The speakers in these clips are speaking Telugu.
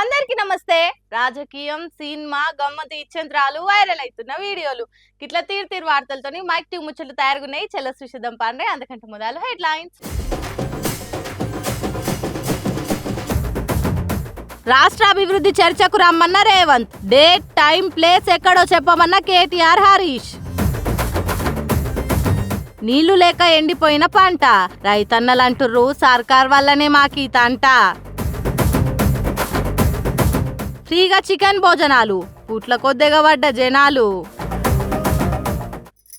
అందరికీ నమస్తే. రాజకీయం, సినిమా, గమ్మత్ ఇచ్చంత్రాలు, వైరల్ అవుతున్న వీడియోలు ఇట్లా తీరు వార్తలతోని మైక్ టీ ముచ్చట్లు తయారుగున్నాయి. చెల్ల సుషిదం పాండే. అందుకంటే మొదలు హెడ్లైన్స్. రాష్ట్ర అభివృద్ధి చర్చకు రమ్మన్న రేవంత్. డేట్, టైం, ప్లేస్ ఎక్కడో చెప్పమన్న కేటీఆర్, హరీష్. నీళ్లు లేక ఎండిపోయిన పంట, రైతన్నలంటుర్రు సర్కార్ వల్లనే మాకీ తంట. ఫ్రీగా చికెన్ భోజనాలు, పుట్ల కొద్దెగబడ్డ జనాలు.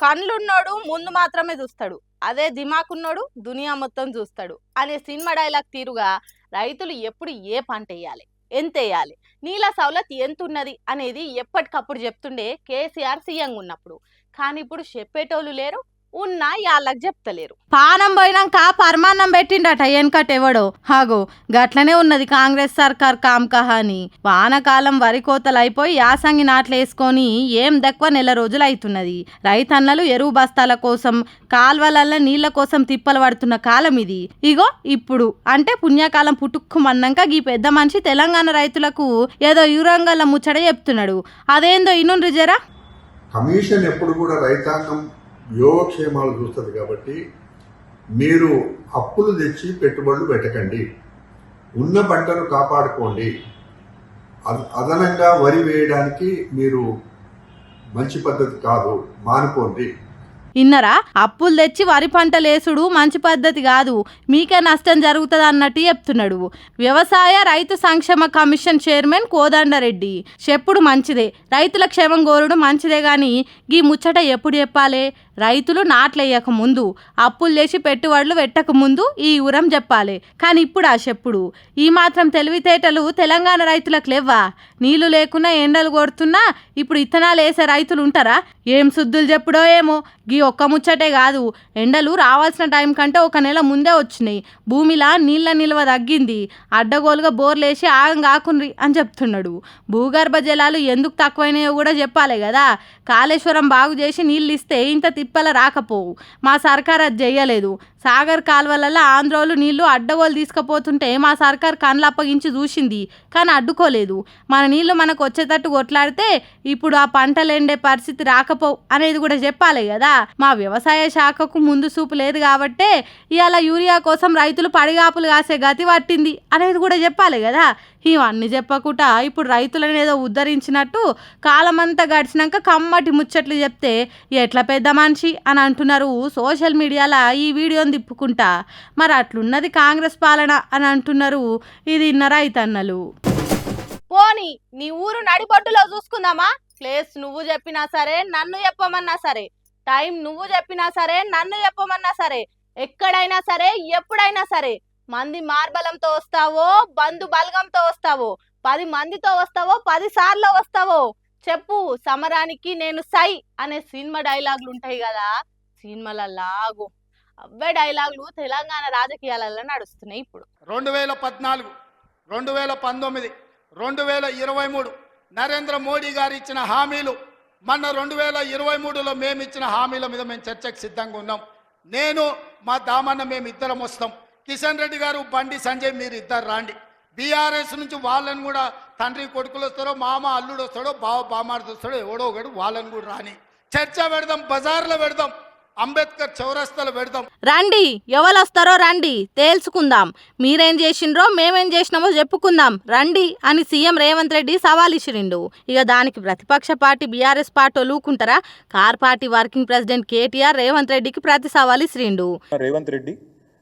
కళ్ళున్నోడు ముందు మాత్రమే చూస్తాడు, అదే దిమాకున్నోడు దునియా మొత్తం చూస్తాడు అనే సినిమా డైలాగ్ తీరుగా రైతులు ఎప్పుడు ఏ పంట వేయాలి, ఎంత వేయాలి, నీళ్ళ సౌలత్ ఎంత ఉన్నది అనేది ఎప్పటికప్పుడు చెప్తుండే కేసీఆర్ సీఎం ఉన్నప్పుడు. కానీ ఇప్పుడు చెప్పేటోళ్ళు లేరు, ఉన్నా యాళ్ళకి చెప్తలేరు. పానం పోయినాక పరమాన్నం పెట్టిండట వెనకటెవడో. హాగో గట్లనే ఉన్నది కాంగ్రెస్ సర్కార్ కామ్ కహాని. వానకాలం వరి కోతలు అయిపోయి యాసంగి నాట్లేసుకొని ఏం దక్కువ నెల రోజులు అవుతున్నది. రైతన్నలు ఎరువు బస్తాల కోసం, కాల్వలల్ల నీళ్ల కోసం తిప్పలు పడుతున్న కాలం ఇది. ఇగో ఇప్పుడు అంటే పుణ్యకాలం పుట్టుక్కుమన్నాక ఈ పెద్ద మనిషి తెలంగాణ రైతులకు ఏదో యురంగల ముచ్చట చెప్తున్నాడు. అదేందో ఇనుండ్రి జరా. కమిషన్ ఎప్పుడు కూడా రైతాంగం యోగక్షేమాలు చూస్తుంది కాబట్టి మీరు అప్పులు తెచ్చి పెట్టుబడులు పెట్టకండి, ఉన్న పంటను కాపాడుకోండి. అదనంగా వరి వేయడానికి మీరు మంచి పద్ధతి కాదు, మానుకోండి. ఇన్నరా, అప్పులు తెచ్చి వరి పంటలేసుడు మంచి పద్ధతి కాదు, మీకే నష్టం జరుగుతుంది అన్నట్టు చెప్తున్నాడు వ్యవసాయ రైతు సంక్షేమ కమిషన్ చైర్మన్ కోదండరెడ్డి. చెప్పుడు మంచిదే, రైతుల క్షేమం కోరుడు మంచిదే, గాని గీ ముచ్చట ఎప్పుడు చెప్పాలి? రైతులు నాట్లేయక ముందు, అప్పులు చేసి పెట్టుబడులు పెట్టక ముందు ఈ ఊరం చెప్పాలి. కానీ ఇప్పుడు ఆ చెప్పుడు, ఈ మాత్రం తెలివితేటలు తెలంగాణ రైతులకు లేవా? నీళ్లు లేకున్నా ఎండలు కొడుతున్నా ఇప్పుడు ఇత్తనాలు వేసే రైతులు ఉంటారా? ఏం శుద్ధులు చెప్పుడో ఏమో. గీ ఒక్క ముచ్చటే కాదు, ఎండలు రావాల్సిన టైం కంటే ఒక నెల ముందే వచ్చినాయి. భూమిలా నీళ్ల నిల్వ తగ్గింది, అడ్డగోలుగా బోర్లేసి ఆగం కాకుండ్రి అని చెప్తున్నాడు. భూగర్భ జలాలు ఎందుకు తక్కువైనాయో కూడా చెప్పాలి కదా. కాళేశ్వరం బాగు చేసి నీళ్ళు ఇస్తే ఇంత తిప్పల రాకపోవు. మా సర్కార్ అది చెయ్యలేదు. సాగర్ కాల్వలలో ఆంధ్రోలు నీళ్లు అడ్డగోలు తీసుకుపోతుంటే మా సర్కార్ కళ్ళు అప్పగించి చూసింది, కానీ అడ్డుకోలేదు. మన నీళ్లు మనకు వచ్చేటట్టు కొట్లాడితే ఇప్పుడు ఆ పంటలు ఎండే పరిస్థితి రాకపోవు అనేది కూడా చెప్పాలి కదా. మా వ్యవసాయ శాఖకు ముందు చూపు లేదు కాబట్టే ఇవాళ యూరియా కోసం రైతులు పడిగాపులు కాసే గతి పట్టింది అనేది కూడా చెప్పాలి కదా. ఇవన్నీ చెప్పకుండా ఇప్పుడు రైతులను ఏదో ఉద్ధరించినట్టు కాలమంతా గడిచినాక కమ్మటి ముచ్చట్లు చెప్తే ఎట్లా పెద్ద మనిషి అని అంటున్నారు సోషల్ మీడియాలో ఈ వీడియోని తిప్పుకుంటా. మరి అట్లున్నది కాంగ్రెస్ పాలన అని అంటున్నారు ఇది ఇన్న రైతన్నలు. పోనీ నీ ఊరు నడిబొడ్డులో చూసుకుందామా? ప్లేస్ నువ్వు చెప్పినా సరే, నన్ను చెప్పమన్నా సరే, టైం నువ్వు చెప్పినా సరే, నన్ను చెప్పమన్నా సరే, ఎక్కడైనా సరే, ఎప్పుడైనా సరే, మంది మార్బలంతో వస్తావో, బంధు బలగంతో వస్తావో, 10 మందితో వస్తావో, 10 సార్లు వస్తావో చెప్పు, సమరానికి నేను సై అనే సినిమా డైలాగులు ఉంటాయి కదా. సినిమాలలాగో అవే డైలాగులు తెలంగాణ రాజకీయాలలో నడుస్తున్నాయి. ఇప్పుడు 2014, 2019, 2023 నరేంద్ర మోడీ గారు ఇచ్చిన హామీలు, మొన్న 2023లో మేము ఇచ్చిన హామీల మీద మేము చర్చకు సిద్ధంగా ఉన్నాం. నేను మా దామన్న మేము ఇద్దరం వస్తాం. కిషన్ రెడ్డి గారు, బండి సంజయ్ మీరు ఇద్దరు రాండి. బీఆర్ఎస్ నుంచి వాళ్ళని కూడా తండ్రి కొడుకులు వస్తారో, మామ అల్లుడు వస్తాడో, బావ బామార్ది వస్తాడో, ఎవడో ఒకడు వాళ్ళని కూడా రాని. చర్చ పెడదాం, బజార్లో పెడదాం, అంబేద్కర్ చౌరస్తాలో పెడదాం. రండి, ఎవరు వస్తారో రండి, తేల్చుకుందాం. మీరేం చేసిండ్రో మేమేం చేసినామో చెప్పుకుందాం రండి అని సీఎం రేవంత్ రెడ్డి సవాల్ ఇచ్చిరిండు. ఇక దానికి ప్రతిపక్ష పార్టీ బీఆర్ఎస్ పార్టీ లూకుంటారా? Car party working president KTR Revanth రెడ్డికి ప్రతి సవాల్ ఇచ్చిరిండు. రేవంత్ రెడ్డి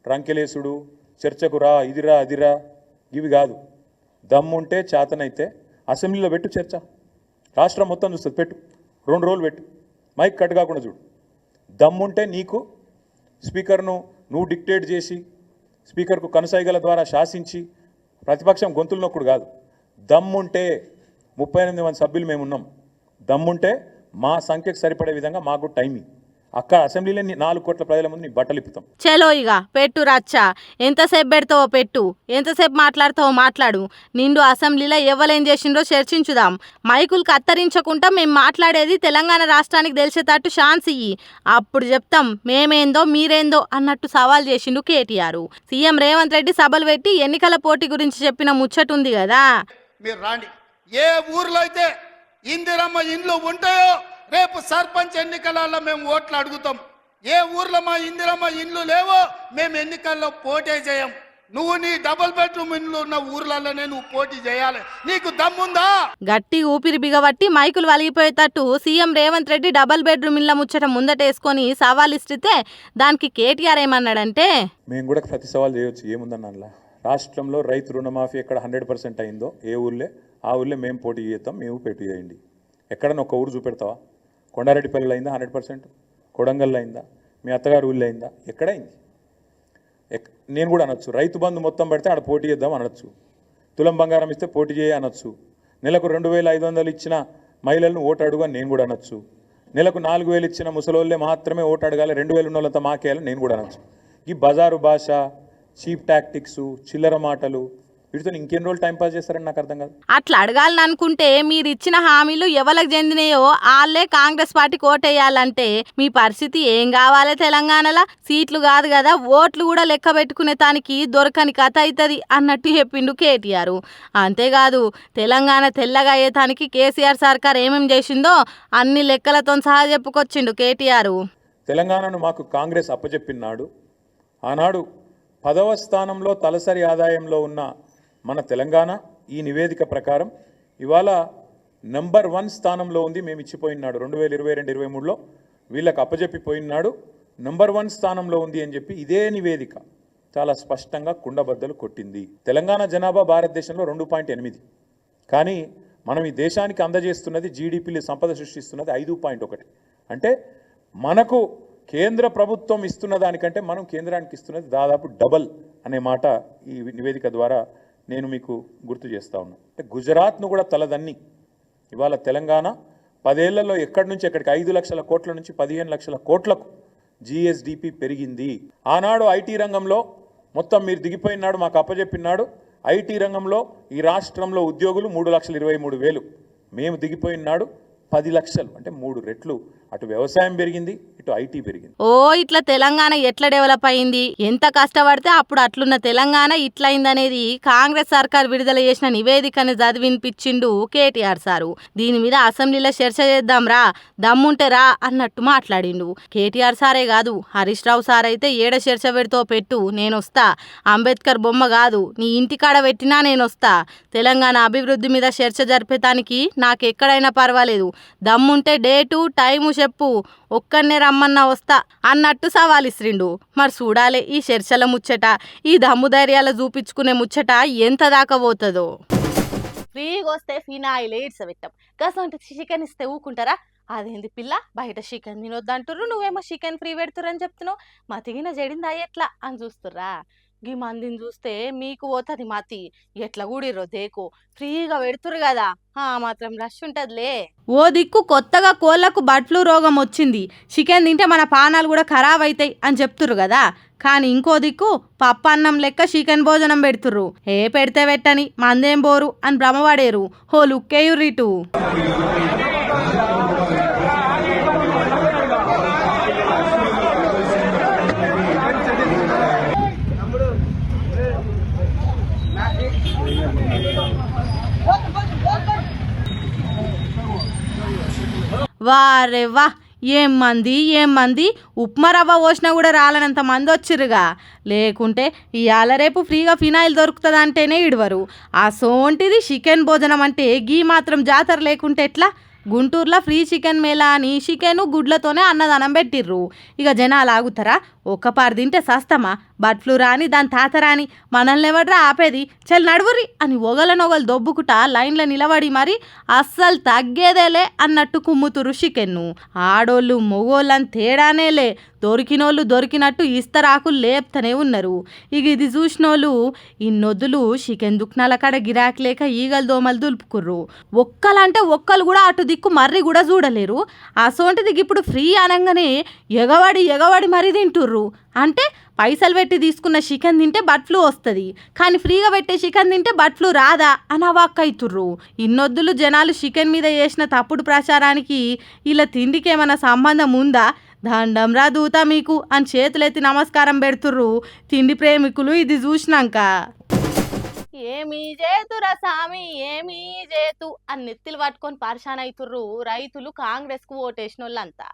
రంకెలేసుడు, చర్చకు రా, ఇదిరా అదిరా ఇవి కాదు. దమ్ముంటే చేతనైతే అసెంబ్లీలో పెట్టు చర్చ, రాష్ట్రం మొత్తం చూస్తుంది, పెట్టు, 2 రోజులు పెట్టు, మైక్ కట్ కాకుండా చూడు. దమ్ముంటే నీకు స్పీకర్ను నువ్వు డిక్టేట్ చేసి, స్పీకర్కు కనుసైగల ద్వారా శాసించి ప్రతిపక్షం గొంతులు నొక్కుడు కాదు. దమ్ముంటే 38 మంది సభ్యులు మేమున్నాం, దమ్ముంటే మా సంఖ్యకు సరిపడే విధంగా మాకు టైం అక్కడ అసెంబ్లీలో 4 కోట్ల ప్రజల ముందు నీకు బట్టలు ఇప్పుతాం. చలో ఇక పెట్టు రచ్చా, ఎంతసేపు పెడతావో పెట్టు, ఎంతసేపు మాట్లాడతావో మాట్లాడు. నిండు అసెంబ్లీలో ఎవరేం చేసిండ్రో చర్చించుదాం. మైకులు కత్తరించకుండా మేము మాట్లాడేది తెలంగాణ రాష్ట్రానికి తెలిసేటట్టు ఛాన్స్ ఇయ్యి, అప్పుడు చెప్తాం మేమేందో మీరేందో అన్నట్టు సవాల్ చేసిండు కేటీఆర్. సీఎం రేవంత్ రెడ్డి సభలు పెట్టి ఎన్నికల పోటీ గురించి చెప్పిన ముచ్చట ఉంది కదా. మీరు రాండి, ఏ ఊర్లో అయితే ఇందిరమ్మ ఇండ్లు ఉంటాయో రేపు సర్పంచ్ ఎన్నికలలో మేము ఓట్లు అడుగుతాం. ఏ ఊర్లో మా ఇందిరమ్మ ఇండ్లు లేవో మేము ఎన్నికల్లో పోటీ చేయం. నువ్వు నీ డబుల్ బెడ్రూమ్ ఇండ్లు ఉన్న ఊర్లలోనే నువ్వు పోటీ చేయాలి. నీకు దమ్ముందా? గట్టి ఊపిరి బిగబట్టి మైకులు వలిగిపోయేటట్టు CM Revanth Reddy double bedroom ఇళ్ళ ముచ్చట ముందటేసుకొని సవాల్ ఇస్తే దానికి కేటీఆర్ ఏమన్నాడంటే, మేము కూడా ప్రతి సవాల్ చేయొచ్చు, ఏముందన్న అందులో. రాష్ట్రంలో రైతు రుణమాఫీ ఎక్కడ 100% అయిందో ఏ ఊళ్ళే ఆ ఊళ్ళే మేము పోటీ చేస్తాం, మేము పోటీ చేయండి. ఎక్కడన్నా ఒక ఊరు చూపెడతావా? కొండారెడ్డిపల్లిలో అయిందా 100%? కొడంగల్లో అయిందా? మీ అత్తగారు ఊళ్ళో అయిందా? ఎక్కడైంది? నేను కూడా అనొచ్చు, రైతు బంధు మొత్తం పెడితే ఆడ పోటీ చేద్దాం అనొచ్చు, తులం బంగారం ఇస్తే పోటీ చేయ అనొచ్చు, నెలకు 2500 ఇచ్చిన మహిళలను ఓటు అడుగు అని నేను కూడా అనొచ్చు, నెలకు 4000 ఇచ్చిన ముసలోళ్ళే మాత్రమే ఓటు అడగాలి, 2000 ఉన్నోళ్ళంతా మాకేయాలని నేను కూడా అనొచ్చు. ఈ బజారు భాష, చీప్ టాక్టిక్స్, చిల్లర మాటలు, వీటితో ఇంకెన్ని రోజులు టైంపాస్ చేస్తారని నాకు అర్థం కాదు. అట్లా అడగాలని అనుకుంటే మీరు ఇచ్చిన హామీలు ఎవరికి చెందినాయో వాళ్ళే కాంగ్రెస్ పార్టీకి ఓటేయాలంటే మీ పరిస్థితి ఏం కావాలి? తెలంగాణలో సీట్లు కాదు కదా, ఓట్లు కూడా లెక్క పెట్టుకునే దానికి దొరకని కథ అవుతుంది అన్నట్టు చెప్పిండు కేటీఆర్. అంతేకాదు తెలంగాణ తెల్లగా అయ్యేదానికి కేసీఆర్ సర్కార్ ఏమేమి చేసిందో అన్ని లెక్కలతో సహా చెప్పుకొచ్చిండు కేటీఆర్. తెలంగాణను మాకు కాంగ్రెస్ అప్పచెప్పినాడు. ఆనాడు 10వ స్థానంలో తలసరి ఆదాయంలో ఉన్న మన తెలంగాణ ఈ నివేదిక ప్రకారం ఇవాళ నంబర్ 1 స్థానంలో ఉంది. మేము ఇచ్చిపోయినాడు 2022-23లో వీళ్ళకి అప్పచెప్పిపోయినాడు, నంబర్ 1 స్థానంలో ఉంది అని చెప్పి ఇదే నివేదిక చాలా స్పష్టంగా కుండబద్దలు కొట్టింది. తెలంగాణ జనాభా భారతదేశంలో 2.8, కానీ మనం ఈ దేశానికి అందజేస్తున్నది, జీడిపిలో సంపద సృష్టిస్తున్నది 5.1. అంటే మనకు కేంద్ర ప్రభుత్వం ఇస్తున్న దానికంటే మనం కేంద్రానికి ఇస్తున్నది దాదాపు డబల్ అనే మాట ఈ నివేదిక ద్వారా నేను మీకు గుర్తు చేస్తా ఉన్నా. అంటే గుజరాత్ను కూడా తలదన్ని ఇవాళ తెలంగాణ 10 ఏళ్లలో ఎక్కడి నుంచి ఎక్కడికి 5 లక్షల కోట్ల నుంచి 15 లక్షల కోట్లకు జిఎస్డిపి పెరిగింది. ఆనాడు ఐటీ రంగంలో మొత్తం మీరు దిగిపోయినాడు, మాకు అప్పచెప్పినాడు. ఐటీ రంగంలో ఈ రాష్ట్రంలో ఉద్యోగులు 3,23,000, మేము దిగిపోయినాడు 10 లక్షలు, అంటే 3 రెట్లు. అటు వ్యవసాయం పెరిగింది, ఇటు ఐటీ పెరిగింది. ఓ ఇట్లా తెలంగాణ ఎట్లా డెవలప్ అయింది, ఎంత కష్టపడితే అప్పుడు అట్లున్న తెలంగాణ ఇట్లయిందనేది కాంగ్రెస్ సర్కార్ విడుదల చేసిన నివేదికని చదివినిపించిండు కేటీఆర్ సారు. దీని మీద అసెంబ్లీలో చర్చ చేద్దాం రా, దమ్ముంటే రా అన్నట్టు మాట్లాడిండు. కేటీఆర్ సారే కాదు, హరీష్ రావు సార్ అయితే ఏడ చర్చ పెడితో పెట్టు, నేనొస్తా. అంబేద్కర్ బొమ్మ కాదు, నీ ఇంటికాడ పెట్టినా నేనొస్తా. తెలంగాణ అభివృద్ధి మీద చర్చ జరిపేదానికి నాకు ఎక్కడైనా పర్వాలేదు, దమ్ముంటే డేటు టైము చెప్పు, ఒక్కనే రమ్మన్నా వస్తా అన్నట్టు సవాలిస్తుండు. మరి చూడాలి ఈ చర్చల ముచ్చట, ఈ దమ్ము ధైర్యాలు చూపించుకునే ముచ్చట ఎంత దాకా పోతుందో. ఫ్రీగా వస్తే ఫినాయిల్ ఎయిడ్స్ పెట్టాం, గసంటే చికెన్ ఇస్తే ఊకుంటారా? అదేంది పిల్ల, బయట చికెన్ తినొద్దంటారు, నువ్వేమో చికెన్ ఫ్రీ పెడుతురని చెప్తున్నావు, మతిగిన జడిందా ఎట్లా అని చూస్తుర్రా? గీ మందిని చూస్తే మీకు పోతుంది మతి, ఎట్లా కూడిరో దేకు, ఫ్రీగా పెడుతురు కదా, మాత్రం రష్ ఉంటదిలే. ఓ దిక్కు కొత్తగా కోళ్లకు బర్డ్ ఫ్లూ రోగం వచ్చింది, చికెన్ తింటే మన పానాలు కూడా ఖరాబ్ అవుతాయి అని చెప్తురు కదా. కానీ ఇంకో దిక్కు పప్పు అన్నం లెక్క చికెన్ భోజనం పెడుతుర్రు. ఏ పెడితే పెట్టని మందేం బోరు అని భ్రమపడేరు. హో లుక్కేయుర్రిటు. వారే వా, ఏం మంది ఉప్మా రవ్వ పోసినా కూడా రాలనంత మంది వచ్చిర్రుగా. లేకుంటే ఇవాళ రేపు ఫ్రీగా ఫినాయిల్ దొరుకుతుంది అంటేనే ఇడవరు. ఆ సోంటిది చికెన్ భోజనం అంటే గీ మాత్రం జాతర లేకుంటే ఎట్లా? గుంటూరులో ఫ్రీ చికెన్ మేళా అని చికెను గుడ్లతోనే అన్నదానం పెట్టిర్రు. ఇక జనాలు ఆగుతారా? ఒక్క పారు తింటే సస్తమా? బర్డ్ ఫ్లూ రాని దాని తాత రాని మనల్ని ఎవడ్రా ఆపేది? చల్ నడువురి అని ఒగలనొగలు దొబ్బుకుట లైన్లో నిలబడి మరి అస్సలు తగ్గేదేలే అన్నట్టు కుమ్ముతురు చికెన్ను. ఆడోళ్ళు మొగోళ్ళని తేడానేలే, దొరికినోళ్ళు దొరికినట్టు ఇస్తరాకులు లేపుతూనే ఉన్నారు. ఇక ఇది చూసినోళ్ళు ఇన్నొద్దులు చికెన్ దుక్నాల కాడ గిరాకీ లేక ఈగలు దోమలు దులుపుకుర్రు. ఒక్కలంటే ఒక్కలు కూడా అటు దిక్కు మర్రి కూడా చూడలేరు. అసోంటిది ఇప్పుడు ఫ్రీ అనగానే ఎగవాడి మరీ తింటుర్రు. అంటే పైసలు పెట్టి తీసుకున్న చికెన్ తింటే బర్డ్ ఫ్లూ వస్తుంది, కానీ ఫ్రీగా పెట్టే చికెన్ తింటే బర్డ్ ఫ్లూ రాదా అని అవాక్ అవుతుర్రు. ఇన్నొద్దులు జనాలు చికెన్ మీద చేసిన తప్పుడు ప్రచారానికి ఇలా తిండికి ఏమైనా సంబంధం ఉందా? దండం రా దూత మీకు అని చేతులెత్తి నమస్కారం పెడుతుర్రు తిండి ప్రేమికులు ఇది చూసినాక. ఏమీ చేతురా సామి ఏమీ చేతు అని నెత్తిలు పట్టుకొని పరిశాన్ అవుతుర్రు రైతులు, కాంగ్రెస్కు ఓటేసిన వాళ్ళంతా.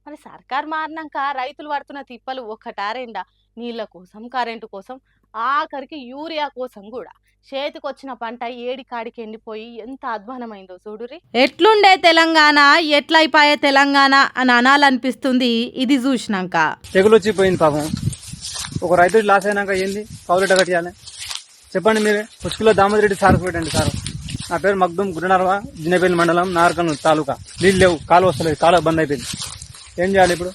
మరి సర్కార్ మారినాక రైతులు పడుతున్న తిప్పలు ఒకటా రెండా? నీళ్ళ కోసం, కరెంటు కోసం, ఆఖరికి యూరియా కోసం కూడా. చేతికొచ్చిన పంట ఏడి కాడికి ఎండిపోయి ఎంత అధ్వానమైందో చూడురి. ఎట్లుండే తెలంగాణ, ఎట్లయిపోయే తెలంగాణ అని అనాలనిపిస్తుంది ఇది చూసినాక. తెగులు వచ్చిపోయింది పాపం. ఒక రైతు లాస్ అయినాక ఏంది కౌలుట కట్టాలి చెప్పండి మీరే. పుష్కిలో దామోదరెడ్డి సార్ పెట్టండి సార్. నా పేరు మగ్దుం, గుడ్డనర్వ, జిన్నపల్లి మండలం, నార్కర్నూలు తాలూకా. నీళ్ళు లేవు, కాలు వస్తలేదు, కాలు బంద్ అయిపోయింది. ఏం చేయాలి ఇప్పుడు?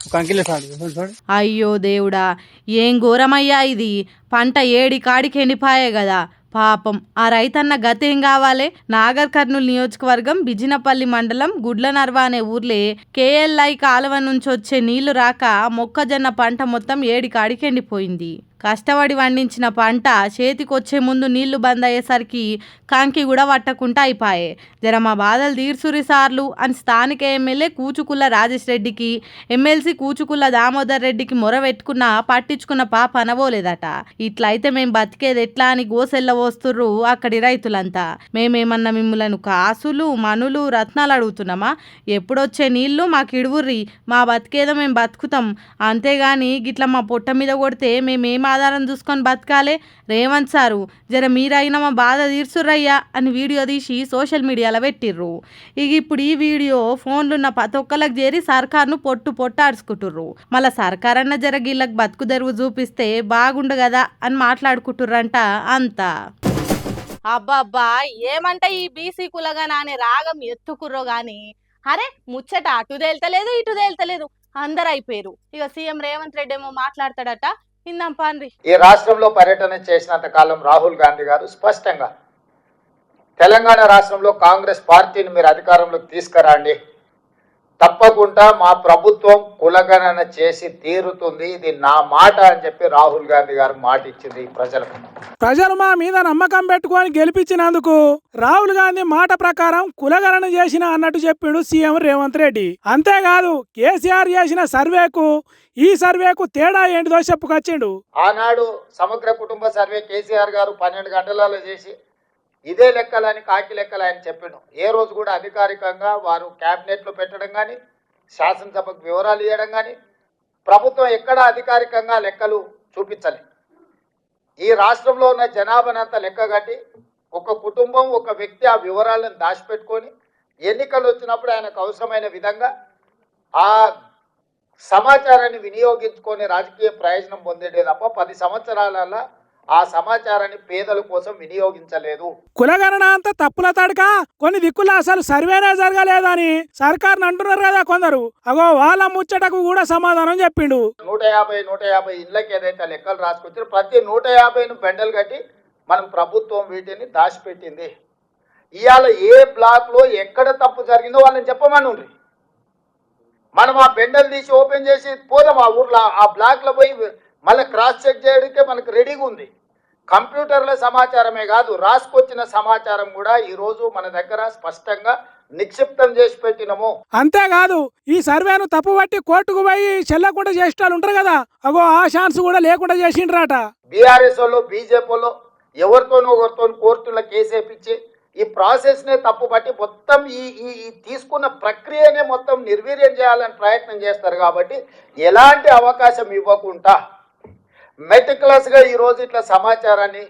ఒక అంకిలే సార్. అయ్యో దేవుడా, ఏం ఘోరమయ్యా ఇది. పంట ఏడి కాడికి ఎండిపాయే కదా పాపం. ఆ రైతన్న గతేం కావాలి? నాగర్ కర్నూలు నియోజకవర్గం బిజినపల్లి మండలం గుడ్లనర్వ అనే ఊర్లే కేఎల్ఐ కాలువ నుంచి వచ్చే నీళ్లు రాక మొక్కజొన్న పంట మొత్తం ఏడి కాడికి ఎండిపోయింది. కష్టపడి పండించిన పంట చేతికొచ్చే ముందు నీళ్లు బంద్ అయ్యేసరికి కంకి కూడా పట్టకుండా అయిపోయే. జర మా బాధలు తీర్చురి సార్లు అని స్థానిక ఎమ్మెల్యే కూచుకుల్ల రాజేష్ రెడ్డికి, ఎమ్మెల్సీ కూచుకుల్ల దామోదర్ రెడ్డికి మొరబెట్టుకున్నా పట్టించుకున్న పాప అనబోలేదట. ఇట్లయితే మేము బతికేది ఎట్లా అని గోసెల్ల పోస్తుర్రు అక్కడి రైతులంతా. మేమేమన్నా మిమ్ములను కాసులు, మనులు, రత్నాలు అడుగుతున్నామా? ఎప్పుడొచ్చే నీళ్లు మాకు ఇడువుర్రి, మా బతికేదో మేము బతుకుతాం. అంతేగాని గిట్ల మా పొట్ట మీద కొడితే మేమేం ఆధారం చూసుకొని బతకాలే? రేవంత్ సారు జర మీరైనా మా బాధ తీర్చుర్రయ్యా అని వీడియో తీసి సోషల్ మీడియాలో పెట్టిర్రు. ఇక ఇప్పుడు ఈ వీడియో ఫోన్లున్న ప్రతి ఒక్కళ్ళకి చేరి సర్కార్ను పొట్టాడుచుకుంటుర్రు. మళ్ళీ సర్కార్ అన్న జర గిళ్ళకి బతుకు తెరువు చూపిస్తే బాగుండు కదా అని మాట్లాడుకుంటుర్రంట అంతా. అబ్బా ఏమంట ఈ బీసీ కులగా నానే రాగం ఎత్తుకుర్రో గాని, అరే ముచ్చట అటు తేల్తలేదు ఇటు తేల్తలేదు, అందరు అయిపోయారు. ఇక సీఎం రేవంత్ రెడ్డి ఏమో మాట్లాడతాడట, ఇందాం పాన్రి. ఈ రాష్ట్రంలో పర్యటన చేసినంత కాలం రాహుల్ గాంధీ గారు స్పష్టంగా తెలంగాణ రాష్ట్రంలో కాంగ్రెస్ పార్టీని మీరు అధికారంలోకి తీసుకురండి, తప్పకుండా మా ప్రభుత్వం కులగణన చేసి తీరుతుంది, ఇది నా మాట అని చెప్పి రాహుల్ గాంధీ గారు మాట ఇచ్చింది ప్రజలకు. ప్రజలు మా మీద నమ్మకం పెట్టుకొని గెలిపించినందుకు రాహుల్ గాంధీ మాట ప్రకారం కులగణన చేసిన అన్నట్టు చెప్పిండు సీఎం రేవంత్ రెడ్డి. అంతేకాదు కేసీఆర్ చేసిన సర్వేకు ఈ సర్వేకు తేడా ఏంటిదో చెప్పుకొచ్చిండు. ఆనాడు సమగ్ర కుటుంబ సర్వే కేసీఆర్ గారు 12 గంటలలో చేసి ఇదే లెక్కలని కాకి లెక్కలు ఆయన చెప్పిండు. ఏ రోజు కూడా అధికారికంగా వారు క్యాబినెట్లో పెట్టడం కానీ, శాసనసభకు వివరాలు ఇవ్వడం కానీ, ప్రభుత్వం ఎక్కడ అధికారికంగా లెక్కలు చూపించాలి. ఈ రాష్ట్రంలో ఉన్న జనాభానంతా లెక్క కట్టి ఒక కుటుంబం, ఒక వ్యక్తి ఆ వివరాలను దాచిపెట్టుకొని ఎన్నికలు వచ్చినప్పుడు ఆయనకు అవసరమైన విధంగా ఆ సమాచారాన్ని వినియోగించుకొని రాజకీయ ప్రయోజనం పొందేదే తప్ప 10 సంవత్సరాల ఆ సమాచారాన్ని పేదల కోసం వినియోగించలేదు. కులగణన అంతా తప్పుల తడక, కొన్ని దిక్కులు అసలు సర్వేనే జరగలేదని సర్కార్ అంటున్నారు కదా కొందరు. అగో వాళ్ళ ముచ్చటకు కూడా సమాధానం చెప్పిండు. 150 ఇళ్ళకి ఏదైతే లెక్కలు రాసుకొచ్చారో ప్రతి 150ను బెండలు కట్టి మనం ప్రభుత్వం వీటిని దాచిపెట్టింది. ఇవాళ ఏ బ్లాక్ లో ఎక్కడ తప్పు జరిగిందో వాళ్ళని చెప్పమని మనం ఆ బెండలు తీసి ఓపెన్ చేసి పోదాం ఆ ఊర్లో, ఆ బ్లాక్ లో పోయి మళ్ళీ క్రాస్ చెక్ చేయడానికే మనకు రెడీగా ఉంది. కంప్యూటర్ల సమాచారమే కాదు, రాసుకొచ్చిన సమాచారం కూడా ఈ రోజు మన దగ్గర స్పష్టంగా నిక్షిప్తం చేసి పెట్టినము. అంతేకాదు ఈ సర్వేను తప్పుబట్టి కోర్టుకు పోయి చెల్లకుండా చేసేటాలు ఉంటారు కదా, అగో ఆ ఛాన్స్ కూడా లేకుండా చేసిండ్రాట. బీఆర్ఎస్ వాళ్ళు, బీజేపీ వాళ్ళు ఎవరితోనో ఒకరితో కోర్టులో కేసు వేయించి ఈ ప్రాసెస్నే తప్పుబట్టి మొత్తం ఈ తీసుకున్న ప్రక్రియనే మొత్తం నిర్వీర్యం చేయాలని ప్రయత్నం చేస్తారు. కాబట్టి ఎలాంటి అవకాశం ఇవ్వకుండా మెటిక్యులస్గా ఈరోజు ఇట్లా సమాచారాన్ని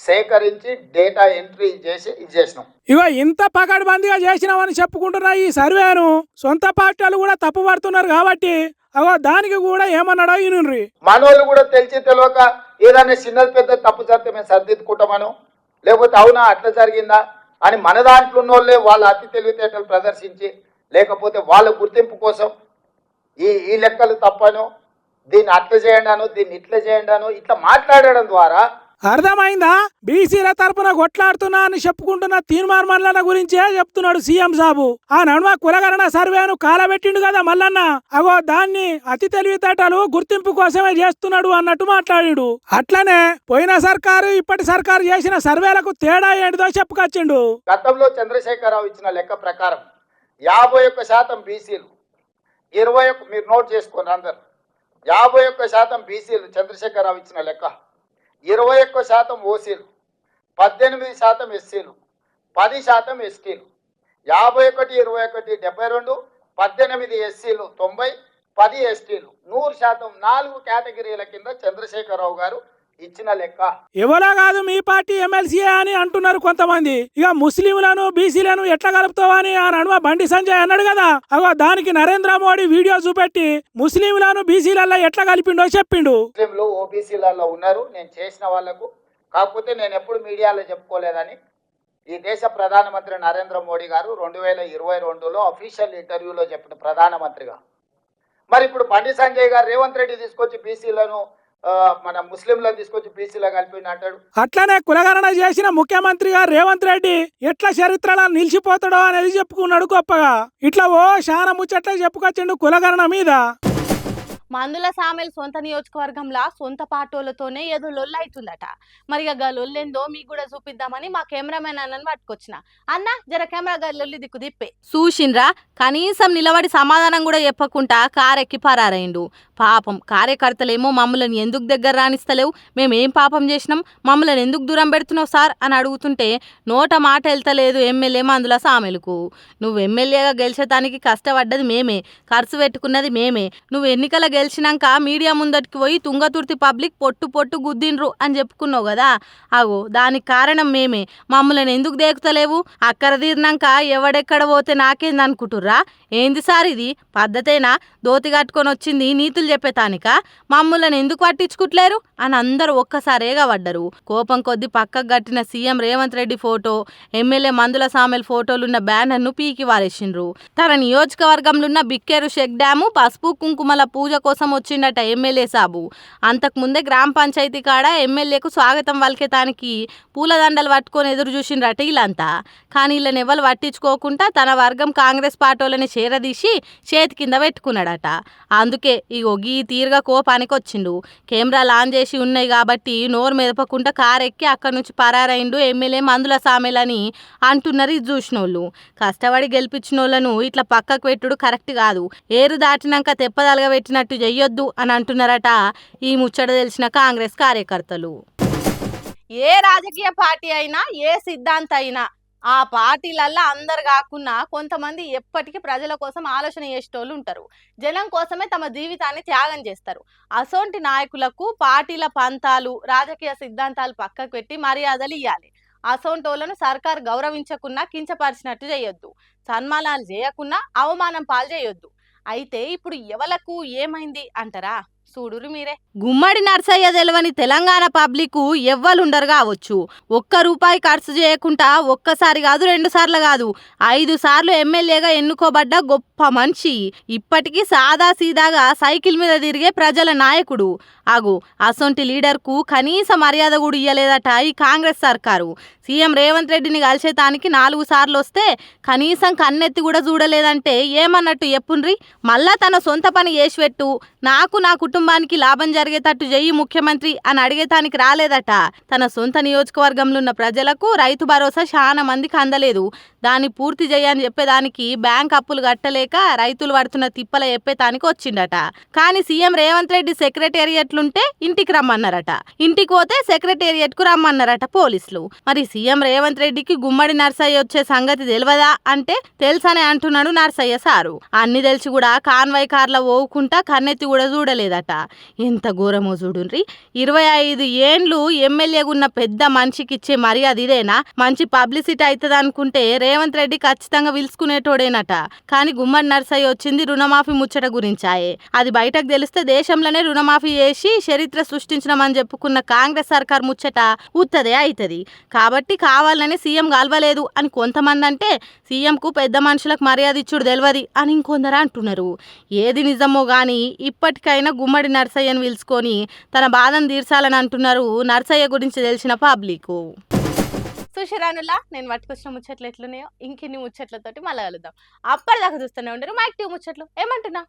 సేకరించి డేటా ఎంట్రీ చేసి చేసినాం. ఇగో ఇంత పకడ్బందీగా చేసినామని చెప్పుకుంటున్నా ఈ సర్వేను సొంత పార్టీలు కూడా తప్పు పడుతున్నారు కాబట్టి అగో దానికి కూడా ఏమన్నాడో ఈయనుండ్రి. మనోళ్ళు కూడా తెలిసి తెలియక ఏదైనా చిన్నది పెద్ద తప్పు జరిగితే మేము సర్దిద్దుకుంటామను, లేకపోతే అవునా అట్లా జరిగిందా అని మన దాంట్లో ఉన్న వాళ్ళే వాళ్ళ అతి తెలివితేటలు ప్రదర్శించి, లేకపోతే వాళ్ళ గుర్తింపు కోసం ఈ లెక్కలు తప్పను, దీన్ని అట్లా చేయండాను, దీన్ని ఇట్లా చేయండాను, ఇట్లా మాట్లాడడం ద్వారా అర్థమైందా? బీసీల తరపున కొట్లాడుతున్నా అని చెప్పుకుంటున్న తీర్మార్ మల్లన్న గురించే చెప్తున్నాడు సీఎం సాబు. ఆ నడుమ కులగణన సర్వేను కాలబెట్టిండు కదా మల్లన్న, అగో దాన్ని అతి తెలివితేటలు గుర్తింపు కోసమే చేస్తున్నాడు అన్నట్టు మాట్లాడిండు. అట్లనే పోయిన సర్కారు ఇప్పటి సర్కారు చేసిన సర్వేలకు తేడా ఏంటిదో చెప్పుకొచ్చిండు. గతంలో చంద్రశేఖరరావు ఇచ్చిన లెక్క ప్రకారం 51% బీసీలు, 21 మీరు నోట్ చేసుకోండి అందరు, 51% బీసీలు చంద్రశేఖరరావు ఇచ్చిన లెక్క, 21% ఓసీలు, 18% ఎస్సీలు, 10% ఎస్టీలు, 51, 21, 72, 18 ఎస్సీలు, 90, 10 ఎస్టీలు, 100%, 4 కేటగిరీల కింద చంద్రశేఖరరావు గారు ఇచ్చిన లెక్క. ఎవరో కాదు మీ పార్టీ ఎమ్మెల్సీ అని అంటున్నారు కొంతమంది. ఇక ముస్లింలను బీసీలను ఎట్లా కలుపుతావని ఆ నడుమ బండి సంజయ్ అన్నాడు కదా, అగో దానికి నరేంద్ర మోడీ వీడియో చూపెట్టి ముస్లింలను బీసీలలో ఎట్లా కలిపిండో చెప్పిండు. ముస్లింలు ఓబీసీలలో ఉన్నారు, నేను చేసిన వాళ్లకు, కాకపోతే నేను ఎప్పుడు మీడియాలో చెప్పుకోలేదని ఈ దేశ ప్రధానమంత్రి నరేంద్ర మోడీ గారు 2022లో అఫీషియల్ ఇంటర్వ్యూలో చెప్పిన ప్రధానమంత్రిగా. మరి ఇప్పుడు బండి సంజయ్ గారు రేవంత్ రెడ్డి తీసుకొచ్చి బీసీలను మన ముస్లింలను తీసుకొచ్చి బీసీలో కలిపిండి అంటాడు. అట్లనే కులగణన చేసిన ముఖ్యమంత్రిగా రేవంత్ రెడ్డి ఎట్లా చరిత్రలో నిలిచిపోతాడో అనేది చెప్పుకున్నాడు గొప్పగా. ఇట్లా ఓ శాన ముచ్చట్లే చెప్పుకొచ్చిండు కులగణన మీద. మందుల సామెల్ సొంత నియోజకవర్గంలో సొంత పాటోలతోనే ఏదో లొల్లు అవుతుందట. మరి ఇక లొల్లేందో మీకు కూడా చూపిద్దామని మా కెమెరామెన్ అన్నని పట్టుకొచ్చిన. అన్న జర కెమెరా లొల్లి దిక్కు తిప్పే. చూసిండ్రా, కనీసం నిలబడి సమాధానం కూడా చెప్పకుండా కారెక్కి పరారైండు. పాపం కార్యకర్తలేమో మమ్మల్ని ఎందుకు దగ్గర రానిస్తలేవు, మేమేం పాపం చేసినాం, మమ్మల్ని ఎందుకు దూరం పెడుతున్నావు సార్ అని అడుగుతుంటే నోట మాట వెళ్తలేదు ఎమ్మెల్యే మందుల సామెలకు. నువ్వు ఎమ్మెల్యేగా గెలిచేదానికి కష్టపడ్డది మేమే, ఖర్చు పెట్టుకున్నది మేమే, నువ్వు ఎన్నికల గెలిచినాక మీడియా ముందటికి పోయి తుంగతుర్తి పబ్లిక్ పొట్టు పొట్టు గుద్దిండ్రు అని చెప్పుకున్నావు కదా, అగో దానికి కారణం మేమే, మమ్మల్ని ఎందుకు దేకుతలేవు, అక్కర తీరినాక ఎవడెక్కడ పోతే నాకేంది అనుకుంటుర్రా, ఏంది సార్ ఇది పద్ధతేనా, దోతి కట్టుకొని వచ్చింది నీతులు చెప్పేతానిక, మమ్మల్ని ఎందుకు పట్టించుకుంటలేరు అని అందరూ ఒక్కసారేగా పడ్డరు. కోపం కొద్ది పక్కకు కట్టిన CM Revanth Reddy photo, MLA మందుల సామెల్ ఫోటోలున్న బ్యానర్ను పీకి వారేసిండ్రు. తన నియోజకవర్గంలో ఉన్న బిక్కేరు చెక్ డ్యాము పసుపు కుంకుమల పూజ కోసం వచ్చిండట ఎమ్మెల్యే సాబు. అంతకుముందే గ్రామ పంచాయతీ కాడ ఎమ్మెల్యేకు స్వాగతం పలికేతానికి పూలదండలు పట్టుకొని ఎదురు చూసిండ్రట వీళ్ళంతా. కానీ వీళ్ళని ఎవరు పట్టించుకోకుండా తన వర్గం కాంగ్రెస్ పార్టీలని చేరదీసి చేతి కింద పెట్టుకున్నాడట. అందుకే ఈ ఒగి తీరుగా కోపానికి వచ్చిండు. కెమెరాలు ఆన్ చేసి ఉన్నాయి కాబట్టి నోరు మెదపకుండా కారెక్కి అక్కడి నుంచి పరారైండు ఎమ్మెల్యే మందుల సామెలని అంటున్నారు ఇది చూసిన వాళ్ళు. కష్టపడి గెలిపించిన వాళ్ళను ఇట్లా పక్కకు పెట్టుడు కరెక్ట్ కాదు, ఏరు దాటినాక తెప్పదలగా పెట్టినట్టు చెయ్యొద్దు అని అంటున్నారట ఈ ముచ్చట తెలిసిన కాంగ్రెస్ కార్యకర్తలు. ఏ రాజకీయ పార్టీ అయినా ఏ సిద్ధాంత అయినా ఆ పార్టీలల్లో అందరు కాకున్నా కొంతమంది ఎప్పటికీ ప్రజల కోసం ఆలోచన చేసేటోళ్ళు ఉంటారు. జనం కోసమే తమ జీవితాన్ని త్యాగం చేస్తారు. అసోంటి నాయకులకు పార్టీల పంతాలు రాజకీయ సిద్ధాంతాలు పక్కకు పెట్టి మర్యాదలు ఇవ్వాలి. అసోంటోళ్లను సర్కారు గౌరవించకున్నా కించపరిచినట్టు చేయొద్దు, సన్మానాలు చేయకున్నా అవమానం పాలు చేయొద్దు. అయితే ఇప్పుడు ఎవలకు ఏమైంది అంటారా, చూడురు మీరే. గుమ్మడి నర్సయ్య తెలవని తెలంగాణ పబ్లిక్ ఎవ్వలుండరు కావచ్చు. ₹1 ఖర్చు చేయకుండా ఒక్కసారి కాదు 2 సార్లు కాదు 5 సార్లు ఎమ్మెల్యేగా ఎన్నుకోబడ్డ గొప్ప మనిషి. ఇప్పటికీ సాదా సీదాగా సైకిల్ మీద తిరిగే ప్రజల నాయకుడు. అగు అసొంటి లీడర్కు కనీస మర్యాద కూడా ఇయ్యలేదట ఈ కాంగ్రెస్ సర్కారు. సీఎం రేవంత్ రెడ్డిని కలిసేతానికి 4 సార్లు వస్తే కనీసం కన్నెత్తి కూడా చూడలేదంటే ఏమన్నట్టు చెప్పుండ్రి. మళ్ళా తన సొంత పని చేసి పెట్టు, నాకు నా కుటుంబానికి లాభం జరిగేటట్టు చెయ్యి ముఖ్యమంత్రి అని అడిగేతానికి రాలేదట. తన సొంత నియోజకవర్గంలో ఉన్న ప్రజలకు రైతు భరోసా చాలా మందికి అందలేదు, దాన్ని పూర్తి చేయని చెప్పేదానికి బ్యాంక్ అప్పులు కట్టలేక రైతులు పడుతున్న తిప్పల చెప్పేతానికి వచ్చిండట. కానీ సీఎం రేవంత్ రెడ్డి సెక్రటేరియట్లుంటే ఇంటికి రమ్మన్నారట, ఇంటికి పోతే సెక్రటేరియట్కు రమ్మన్నారట పోలీసులు. మరి సీఎం రేవంత్ రెడ్డికి గుమ్మడి నర్సయ్య వచ్చే సంగతి తెలియదా అంటే తెలుసనే అంటున్నాడు నర్సయ్య సారు. అన్ని తెలిసి కూడా కాన్వాయ్ కార్ల ఓవుకుంటా కన్నెత్తి కూడా చూడలేదట. ఎంత ఘోరమో చూడుండ్రి. 25 ఏండ్లు ఎమ్మెల్యేగా ఉన్న పెద్ద మనిషికి ఇచ్చే మర్యాద ఇదేనా? మంచి పబ్లిసిటీ అవుతుంది అనుకుంటే రేవంత్ రెడ్డి ఖచ్చితంగా పిలుచుకునేటోడేనట. కానీ గుమ్మడి నర్సయ్య వచ్చింది రుణమాఫీ ముచ్చట గురించాయే. అది బయటకు తెలిస్తే దేశంలోనే రుణమాఫీ చేసి చరిత్ర సృష్టించినామని చెప్పుకున్న కాంగ్రెస్ సర్కార్ ముచ్చట ఉత్తదే అవుతుంది. కాబట్టి కాబట్టి కావాలని సీఎం కలవలేదు అని కొంతమంది అంటే సీఎంకు పెద్ద మనుషులకు మర్యాద ఇచ్చుడు తెలియదు అని ఇంకొందరు అంటున్నారు. ఏది నిజమో కానీ ఇప్పటికైనా గుమ్మడి నర్సయ్యను పిలుచుకొని తన బాధను తీర్చాలని అంటున్నారు నర్సయ్య గురించి తెలిసిన పబ్లిక్. సుషిరానులా నేను పట్టుకొచ్చిన ముచ్చట్లు ఎట్లున్నాయో ఇంకిన్ని ముచ్చట్లతోటి మళ్ళీ కలుద్దాం. అప్పటిదాకా చూస్తూనే ఉండరు మైక్ టీవ్ ముచ్చట్లు. ఏమంటున్నా?